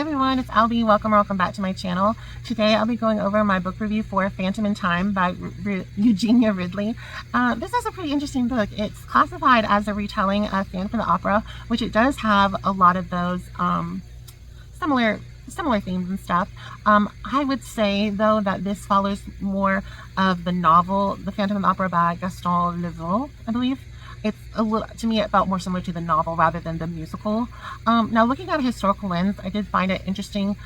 everyone, it's Albie. Welcome back to my channel. Today I'll be going over my book review for Phantom in Time by Eugenia Ridley. This is a pretty interesting book. It's classified as a retelling of Phantom of the Opera, which it does have a lot of those similar themes and stuff. I would say though that this follows more of the novel, The Phantom of the Opera by Jaques Le Fauvre, I believe. It's a little, to me, it felt more similar to the novel rather than the musical. Now, looking at a historical lens, I did find it interesting,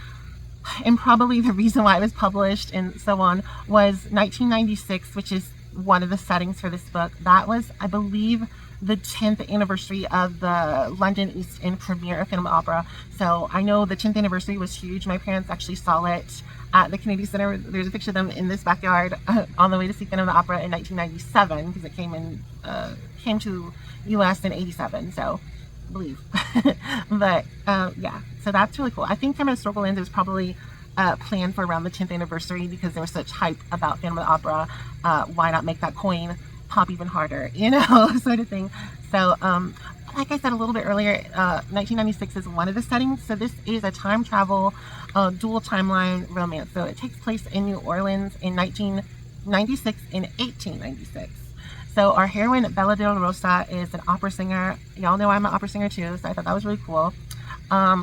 and probably the reason why it was published and so on was 1996, which is one of the settings for this book. That was, I believe, the 10th anniversary of the London East End premiere of Phantom of the Opera. So I know the 10th anniversary was huge. My parents actually saw it at the Kennedy Center. There's a picture of them in this backyard on the way to see Phantom of the Opera in 1997, because it came to US in 87, so I believe. But yeah, so that's really cool. I think from a historical lens, it was probably planned for around the 10th anniversary because there was such hype about Phantom of the Opera. Why not make that coin pop even harder, you know, sort of thing. So like I said a little bit earlier, 1996 is one of the settings. So this is a time travel dual timeline romance. So it takes place in New Orleans in 1996 and 1896. So our heroine, Bella de Rosa, is an opera singer. Y'all know I'm an opera singer too, so I thought that was really cool.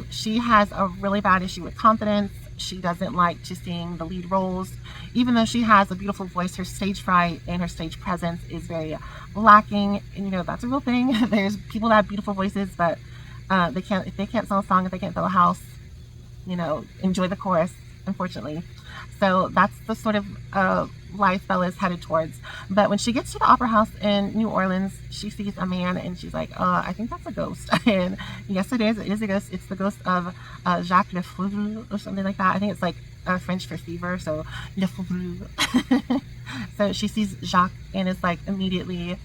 She has a really bad issue with confidence. She doesn't like to sing the lead roles. Even though she has a beautiful voice, her stage fright and her stage presence is very lacking. And you know, that's a real thing. There's people that have beautiful voices, but if they can't sing a song, if they can't fill a house, you know, enjoy the chorus, unfortunately. So that's the sort of life Bella is headed towards. But when she gets to the opera house in New Orleans, she sees a man and she's like, I think that's a ghost. And yes, it is. It is a ghost. It's the ghost of Jaques Le Fauvre or something like that. I think it's like French for fever, so Le Fauvre. So she sees Jacques and is like immediately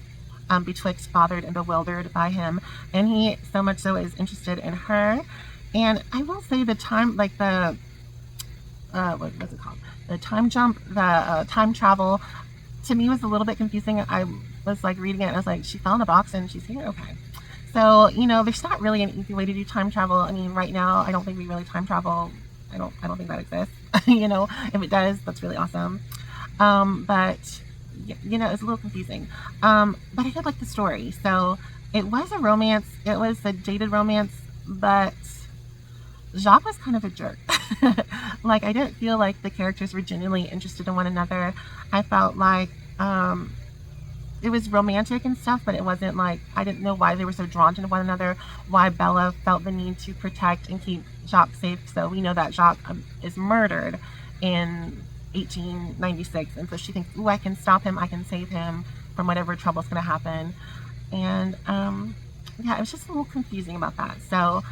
betwixt, bothered, and bewildered by him. And he, so much so, is interested in her. And I will say the time, like the what's it called? The time jump, the time travel, to me was a little bit confusing. I was like reading it and I was like, she fell in a box and she's here? Okay. So, you know, there's not really an easy way to do time travel. I mean, right now, I don't think we really time travel. I don't think that exists. You know, if it does, that's really awesome. But, you know, it's a little confusing. But I did like the story. So it was a romance. It was a dated romance, but Jacques was kind of a jerk. Like, I didn't feel like the characters were genuinely interested in one another. I felt like it was romantic and stuff, but it wasn't like, I didn't know why they were so drawn to one another, why Bella felt the need to protect and keep Jacques safe. So we know that Jacques is murdered in 1896, and so she thinks, ooh, I can stop him, I can save him from whatever trouble's going to happen. And yeah, it was just a little confusing about that. So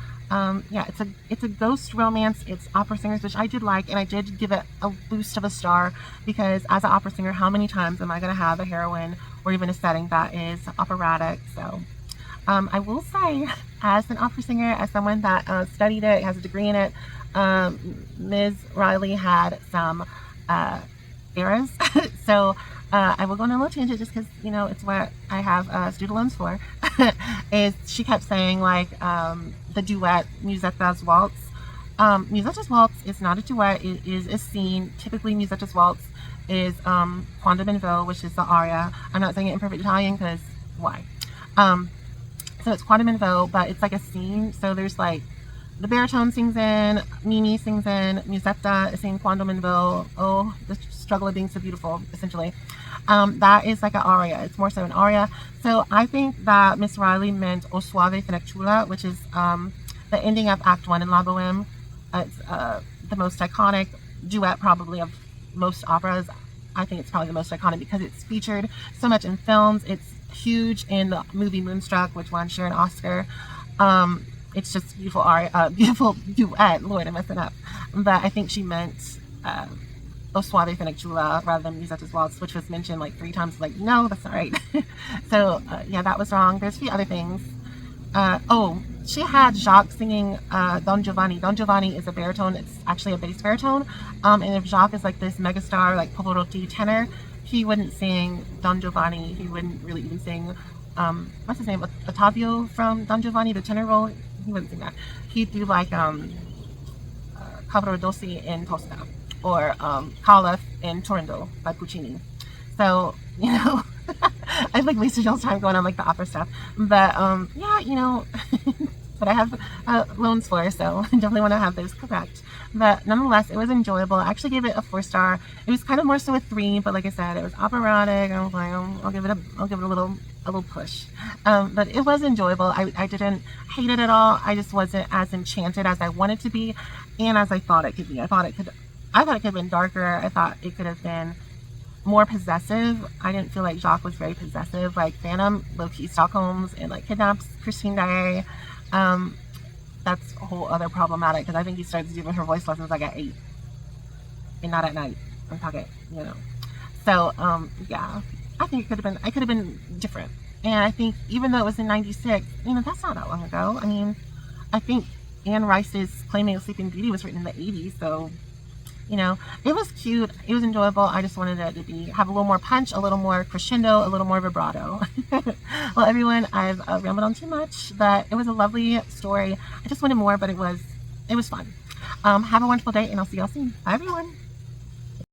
yeah, it's a ghost romance. It's opera singers, which I did like, and I did give it a boost of a star, because as an opera singer, how many times am I going to have a heroine or even a setting that is operatic? So I will say, as an opera singer, as someone that studied it, has a degree in it, Ms. Riley had some errors. So I will go on a little tangent just because, you know, it's what I have student loans for. Is she kept saying, like, the duet Musetta's Waltz. Musetta's Waltz is not a duet. It is a scene. Typically, Musetta's Waltz is Quando ben vo, which is the aria. I'm not saying it in perfect Italian because why? So it's Quando ben vo, but it's like a scene. So there's like the baritone sings in, Mimi sings in, Musetta is singing Quando ben vo. Oh, the struggle of being so beautiful, essentially. That is like an aria. It's more so an aria. So I think that Miss Riley meant O Suave Fenecciula, which is the ending of Act 1 in La Boheme. It's the most iconic duet probably of most operas. I think it's probably the most iconic because it's featured so much in films. It's huge in the movie Moonstruck, which won Sharon Oscar. It's just beautiful aria, beautiful duet. Lord, I'm messing up. But I think she meant O Suave Fenecciula rather than Musetta's Waltz, which was mentioned like 3 times. Like, no, that's not right. So yeah, that was wrong. There's a few other things. Oh, she had Jacques singing Don Giovanni. Don Giovanni is a baritone. It's actually a bass baritone. And if Jacques is like this megastar, like Pavarotti tenor, he wouldn't sing Don Giovanni. He wouldn't really even sing, what's his name? Ottavio from Don Giovanni, the tenor role. He wouldn't sing that. He'd do like Cavaradossi in Tosca, or Caliph in Turandot by Puccini. So, you know, I like wasted all time going on like the opera stuff. But yeah, you know, but I have loans for, so I definitely want to have those correct. But nonetheless, it was enjoyable. I actually gave it a 4-star. It was kind of more so a 3, but like I said, it was operatic. I was like, I'll give it a little push. But it was enjoyable. I didn't hate it at all. I just wasn't as enchanted as I wanted to be, and as I thought it could be. I thought it could have been darker. I thought it could have been more possessive. I didn't feel like Jaques was very possessive. Like Phantom low-key Stockholms and like kidnaps Christine Daae. That's a whole other problematic, because I think he starts giving her voice lessons like at 8 and not at night. I'm talking, you know. So yeah, I think it could have been different. And I think even though it was in 96, you know, that's not that long ago. I mean, I think Anne Rice's Claiming a Sleeping Beauty was written in the 80s, so you know, it was cute, it was enjoyable. I just wanted it to have a little more punch, a little more crescendo, a little more vibrato. Well, everyone, I've rambled on too much, but it was a lovely story. I just wanted more, but it was fun. Have a wonderful day, and I'll see y'all soon. Bye, everyone.